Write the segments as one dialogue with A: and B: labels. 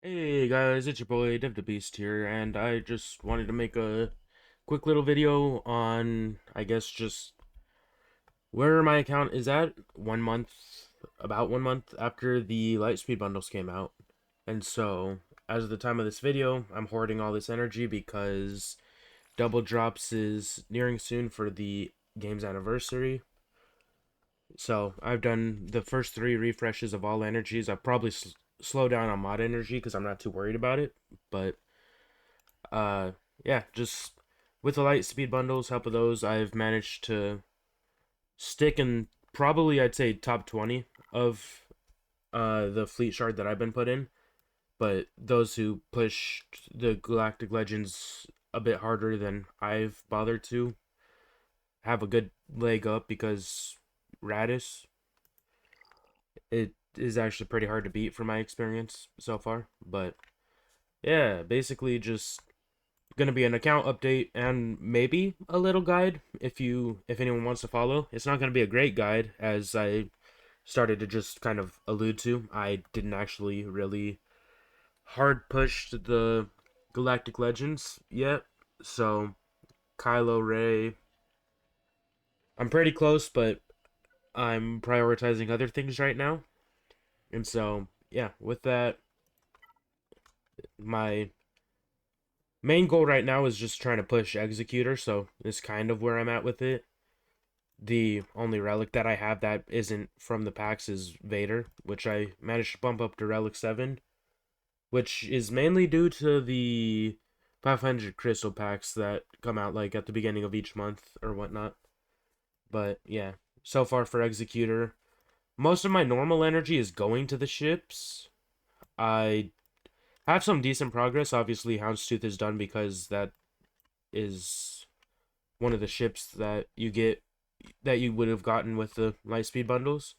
A: Hey guys, it's your boy Dev the Beast here, and I just wanted to make a quick little video on, I guess, just where my account is at 1 month, about 1 month after the Lightspeed bundles came out. And so, as of the time of this video, I'm hoarding all this energy because Double Drops is nearing soon for the game's anniversary. So, I've done the first 3 refreshes of all energies. I'll probably slow down on mod energy because I'm not too worried about it, but uh yeah, just with the light speed bundles, help of those, I've managed to stick in probably I'd say top 20 of the fleet shard that I've been put in. But those who pushed the Galactic Legends a bit harder than I've bothered to have a good leg up because Radis, it is actually pretty hard to beat from my experience so far. But yeah, basically just gonna be an account update and maybe a little guide if anyone wants to follow. It's not gonna be a great guide, as I started to just kind of allude to. I didn't actually really hard push the Galactic Legends yet, so Kylo Ray, I'm pretty close, but I'm prioritizing other things right now. And so yeah, with that, my main goal right now is just trying to push Executor, so it's kind of where I'm at with it. The only relic that I have that isn't from the packs is Vader, which I managed to bump up to Relic 7, which is mainly due to the 500 crystal packs that come out like at the beginning of each month or whatnot. But yeah, so far for Executor, most of my normal energy is going to the ships. I have some decent progress. Obviously, Houndstooth is done because that is one of the ships that you would have gotten with the Lightspeed bundles.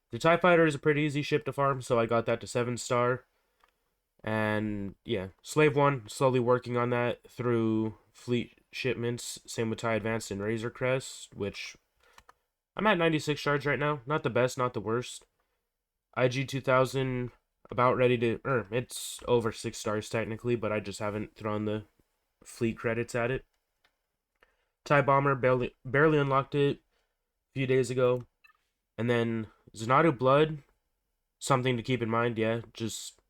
A: The TIE Fighter is a pretty easy ship to farm, so I got that to 7 star. And yeah, Slave 1, slowly working on that through fleet shipments. Same with TIE Advanced and Razor Crest, which I'm at 96 shards right now. Not the best, not the worst. IG 2000, about ready to, it's over 6 stars technically, but I just haven't thrown the fleet credits at it. TIE Bomber, barely unlocked it a few days ago. And then Zanadu Blood, something to keep in mind, yeah. Just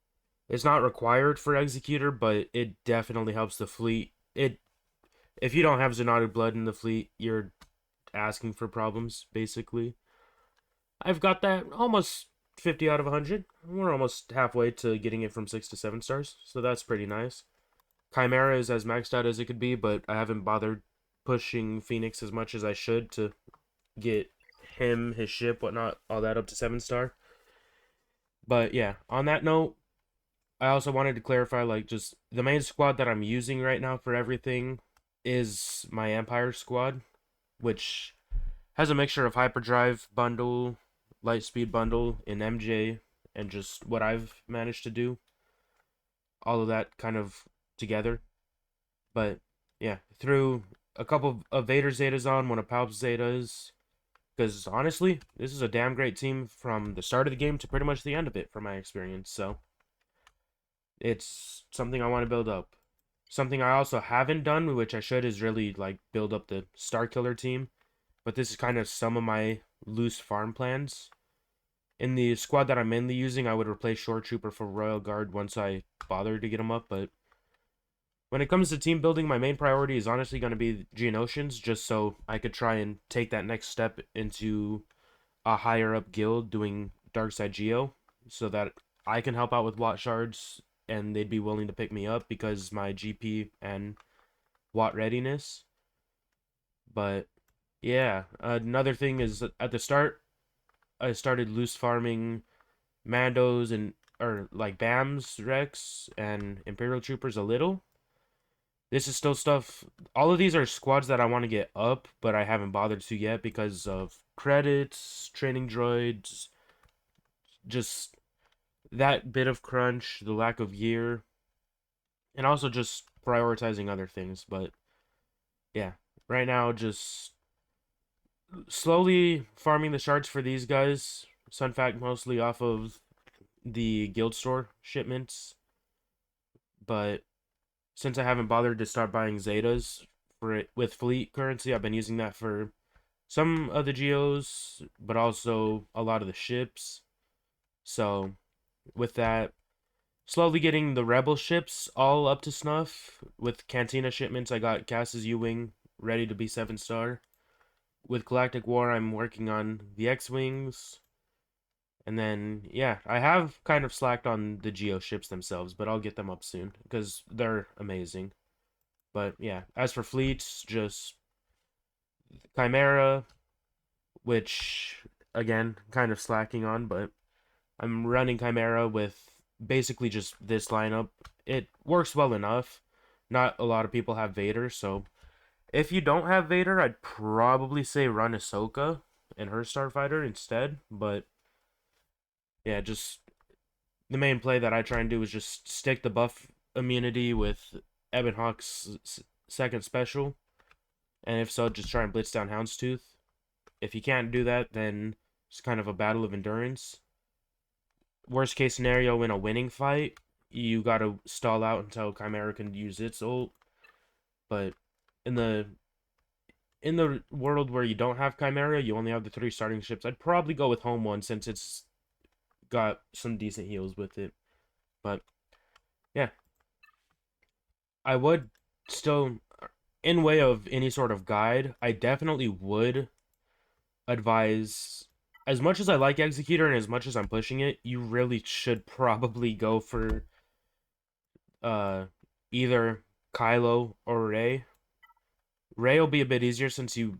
A: it's not required for Executor, but it definitely helps the fleet. It If you don't have Zanadu Blood in the fleet, you're asking for problems, basically. I've got that almost 50 out of 100. We're almost halfway to getting it from 6 to 7 stars, so that's pretty nice. Chimera is as maxed out as it could be, but I haven't bothered pushing Phoenix as much as I should to get him, his ship, whatnot, all that up to 7 star. But yeah, on that note, I also wanted to clarify, like, just the main squad that I'm using right now for everything is my Empire squad, which has a mixture of Hyperdrive bundle, Lightspeed bundle, and MJ, and just what I've managed to do. All of that kind of together. But yeah, through a couple of Vader Zetas on, one of Palp's Zetas, because honestly, this is a damn great team from the start of the game to pretty much the end of it, from my experience. So it's something I want to build up. Something I also haven't done, which I should, is really like build up the Star Killer team. But this is kind of some of my loose farm plans. In the squad that I'm mainly using, I would replace Shore Trooper for Royal Guard once I bother to get him up. But when it comes to team building, my main priority is honestly going to be Geonosians, just so I could try and take that next step into a higher up guild doing Darkside Geo, so that I can help out with Watt Shards and they'd be willing to pick me up because my GP and Watt readiness. But yeah, another thing is at the start, I started loose farming Mandos and or like BAMs, Rex, and Imperial Troopers a little. This is still stuff. All of these are squads that I want to get up, but I haven't bothered to yet because of credits, training droids, just that bit of crunch, the lack of gear, and also just prioritizing other things. But yeah, right now just slowly farming the shards for these guys. Sun fact mostly off of the guild store shipments. but since I haven't bothered to start buying Zetas for it with fleet currency, I've been using that for some of the geos, but also a lot of the ships. So with that, slowly getting the rebel ships all up to snuff. With Cantina shipments, I got Cass's U-Wing ready to be 7-star. With Galactic War, I'm working on the X-Wings. And then, yeah, I have kind of slacked on the Geo ships themselves, but I'll get them up soon because they're amazing. But yeah, as for fleets, just Chimera, which again, kind of slacking on, but I'm running Chimera with basically just this lineup. It works well enough. Not a lot of people have Vader, so if you don't have Vader, I'd probably say run Ahsoka and her Starfighter instead. But yeah, just the main play that I try and do is just stick the buff immunity with Ebon Hawk's second special, and if so, just try and blitz down Houndstooth. If you can't do that, then it's kind of a battle of endurance. Worst case scenario, in a winning fight, you gotta stall out until Chimera can use its ult. But in the world where you don't have Chimera, you only have the 3 starting ships. I'd probably go with Home One since it's got some decent heals with it. But yeah, I would still, in way of any sort of guide, I definitely would advise. As much as I like Executor and as much as I'm pushing it, you really should probably go for uh either Kylo or Rey. Rey will be a bit easier since you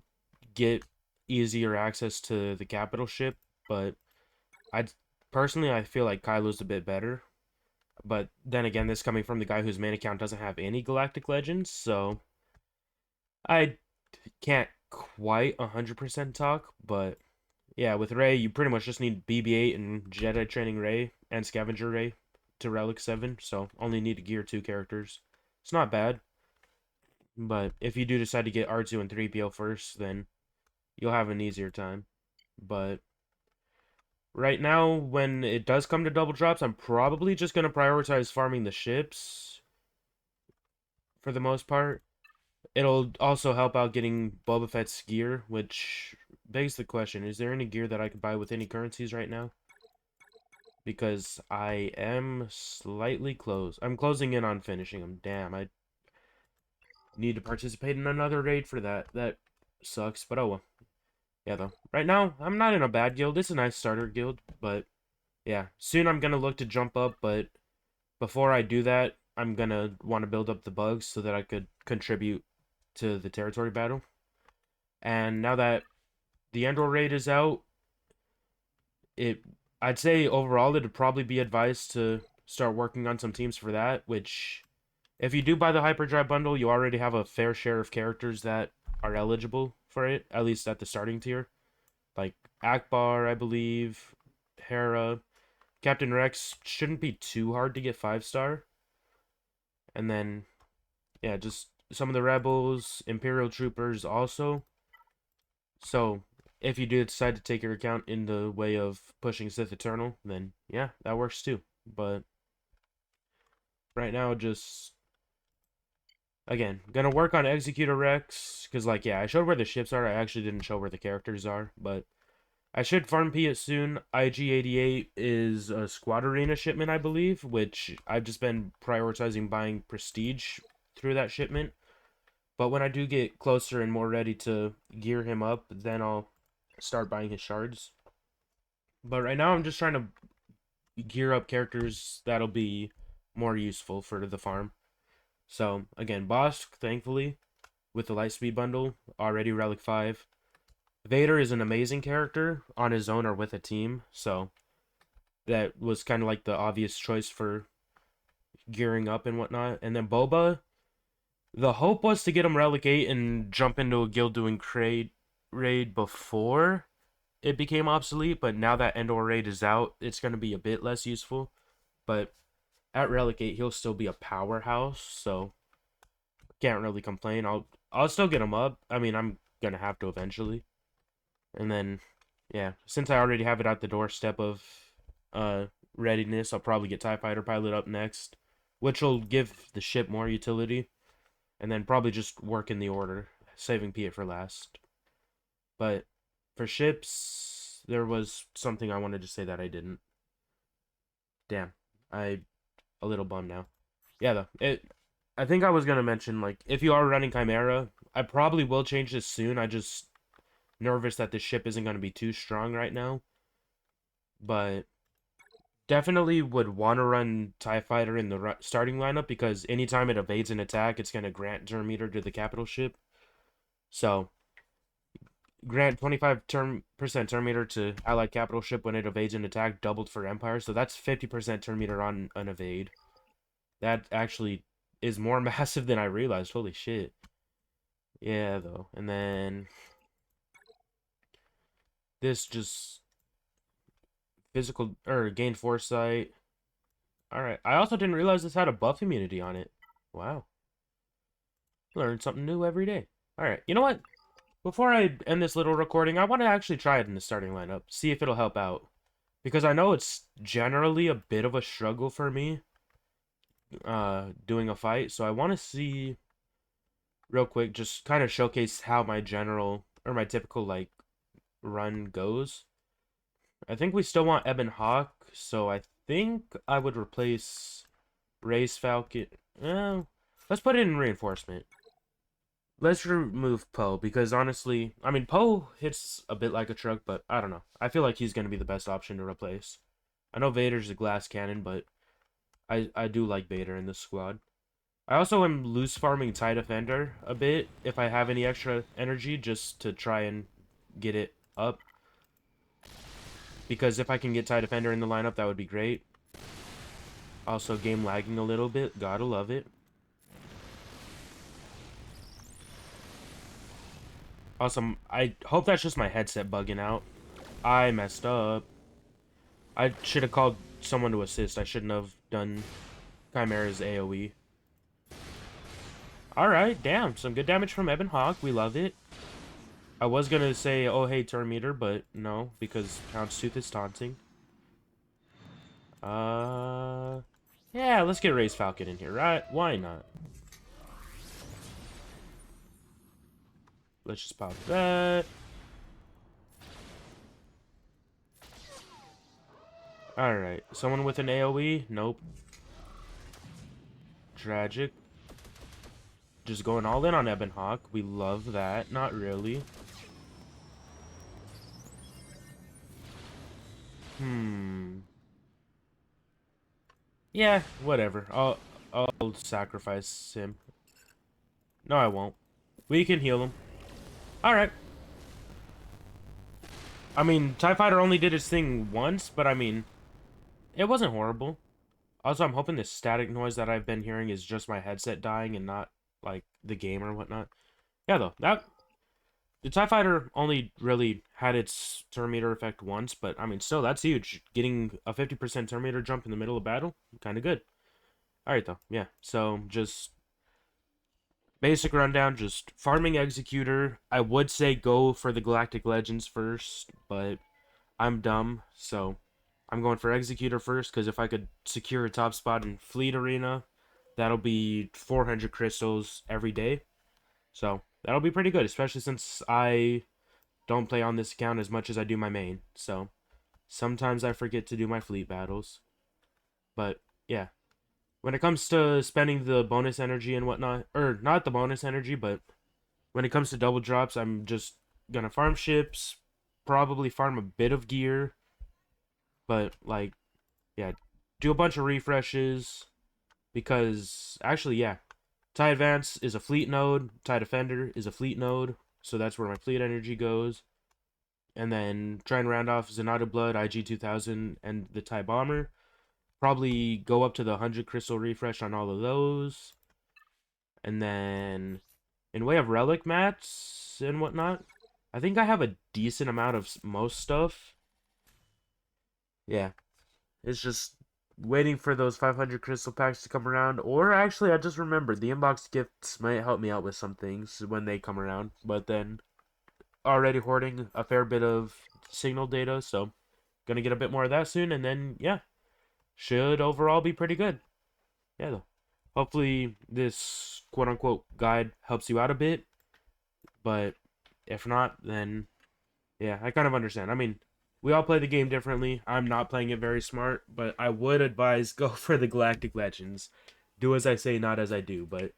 A: get easier access to the capital ship, but I personally I feel like Kylo's a bit better. But then again, this coming from the guy whose main account doesn't have any Galactic Legends, so I can't quite 100% talk, but yeah, with Rey, you pretty much just need BB-8 and Jedi Training Rey and Scavenger Rey to Relic 7, so only need to gear 2 characters. It's not bad, but if you do decide to get R2 and 3PO first, then you'll have an easier time. But right now, when it does come to double drops, I'm probably just going to prioritize farming the ships for the most part. It'll also help out getting Boba Fett's gear, which begs the question, is there any gear that I could buy with any currencies right now? Because I am slightly close. I'm closing in on finishing them. Damn, I need to participate in another raid for that. That sucks, but oh well. Yeah, though. Right now, I'm not in a bad guild. It's a nice starter guild, but yeah. Soon I'm gonna look to jump up, but before I do that, I'm gonna want to build up the bugs so that I could contribute to the territory battle. And now that the Endor raid is out, it I'd say overall it'd probably be advised to start working on some teams for that, which if you do buy the Hyperdrive bundle, you already have a fair share of characters that are eligible for it, at least at the starting tier. Like Akbar, I believe, Hera, Captain Rex shouldn't be too hard to get 5-star. And then yeah, just some of the rebels, Imperial troopers also. So if you do decide to take your account in the way of pushing Sith Eternal, then yeah, that works too. But right now, just again, gonna work on Executor Rex because, like, yeah, I showed where the ships are. I actually didn't show where the characters are, but I should farm P it soon. IG-88 is a Squad Arena shipment, I believe, which I've just been prioritizing buying Prestige through that shipment. But when I do get closer and more ready to gear him up, then I'll start buying his shards. But right now, I'm just trying to gear up characters that'll be more useful for the farm. So, again, Bosk, thankfully, with the Lightspeed bundle, already Relic 5. Vader is an amazing character on his own or with a team, so that was kind of like the obvious choice for gearing up and whatnot. And then Boba, the hope was to get him Relic 8 and jump into a guild doing raid before it became obsolete, but now that Endor raid is out, it's going to be a bit less useful. But at Relic 8, he'll still be a powerhouse, so can't really complain. I'll still get him up. I mean, I'm going to have to eventually. And then, yeah, since I already have it at the doorstep of readiness, I'll probably get TIE Fighter Pilot up next. which will give the ship more utility, and then probably just work in the order, saving Piet for last. But for ships, there was something I wanted to say that I didn't. Damn, I a little bummed now. Yeah, though it. I think I was gonna mention like if you are running Chimera, I probably will change this soon. I just nervous that the ship isn't gonna be too strong right now, but definitely would want to run TIE Fighter in the starting lineup because anytime it evades an attack, it's gonna grant turn meter to the capital ship. So grant 25% turn meter to allied capital ship when it evades an attack, doubled for Empire. So that's 50% turn meter on an evade. That actually is more massive than I realized. Holy shit. Yeah, though. And then this just physical or gain foresight. All right. I also didn't realize this had a buff immunity on it. Wow. Learn something new every day. All right. You know what? Before I end this little recording, I want to actually try it in the starting lineup, see if it'll help out. Because I know it's generally a bit of a struggle for me doing a fight, so I want to see real quick just kind of showcase how my general or my typical like run goes. I think we still want Ebon Hawk, so I think I would replace Race Falcon. Let's put it in reinforcement. Let's remove Poe because honestly, I mean Poe hits a bit like a truck, but I don't know. I feel like he's gonna be the best option to replace. I know Vader's a glass cannon, but I do like Vader in this squad. I also am loose farming TIE Defender a bit if I have any extra energy just to try and get it up. Because if I can get TIE Defender in the lineup, that would be great. Also, game lagging a little bit. Gotta love it. Awesome. I hope that's just my headset bugging out. I messed up. I should have called someone to assist. I shouldn't have done Chimera's AoE. Alright, damn. Some good damage from Ebon Hawk. We love it. I was gonna say, oh hey, turn meter, but no, because Houndstooth is taunting. Yeah, let's get Race Falcon in here, right? Why not? Let's just pop that. Alright, someone with an AoE? Nope. Tragic. Just going all in on Ebon Hawk. We love that. Not really. Yeah, whatever. I'll sacrifice him. No, I won't. We can heal him. Alright. I mean, TIE Fighter only did his thing once, but I mean, it wasn't horrible. Also, I'm hoping this static noise that I've been hearing is just my headset dying and not, like, the game or whatnot. Yeah, though, the TIE Fighter only really had its turn meter effect once, but, I mean, still, that's huge. Getting a 50% turn meter jump in the middle of battle, kind of good. Alright, though, yeah. So, just basic rundown, just farming Executor. I would say go for the Galactic Legends first, but I'm dumb, so I'm going for Executor first, because if I could secure a top spot in Fleet Arena, that'll be 400 crystals every day. So that'll be pretty good, especially since I don't play on this account as much as I do my main. So sometimes I forget to do my fleet battles. But yeah, when it comes to spending the bonus energy and whatnot, or not the bonus energy, but when it comes to double drops, I'm just gonna farm ships, probably farm a bit of gear, but like, yeah, do a bunch of refreshes because actually, yeah, TIE Advance is a fleet node, TIE Defender is a fleet node, so that's where my fleet energy goes. And then try and round off Zenata Blood, IG-2000, and the TIE Bomber. Probably go up to the 100 crystal refresh on all of those. And then, in way of relic mats and whatnot, I think I have a decent amount of most stuff. Yeah, it's just waiting for those 500 crystal packs to come around. Or actually, I just remembered the inbox gifts might help me out with some things when they come around. But then, already hoarding a fair bit of signal data, so gonna get a bit more of that soon. And then, yeah, should overall be pretty good. yeah, though. Hopefully this quote unquote guide helps you out a bit. But if not, then yeah, I kind of understand. I mean, we all play the game differently. I'm not playing it very smart, but I would advise go for the Galactic Legends. Do as I say, not as I do. But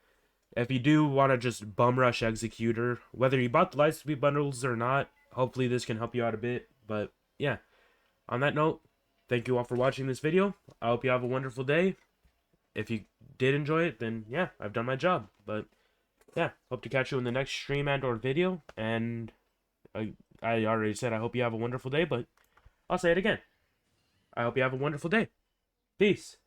A: if you do want to just bum rush Executor, whether you bought the Lightspeed bundles or not, hopefully this can help you out a bit. But yeah, on that note, thank you all for watching this video. I hope you have a wonderful day. If you did enjoy it, then yeah, I've done my job. But yeah, hope to catch you in the next stream and or video. And I already said I hope you have a wonderful day, but I'll say it again. I hope you have a wonderful day. Peace.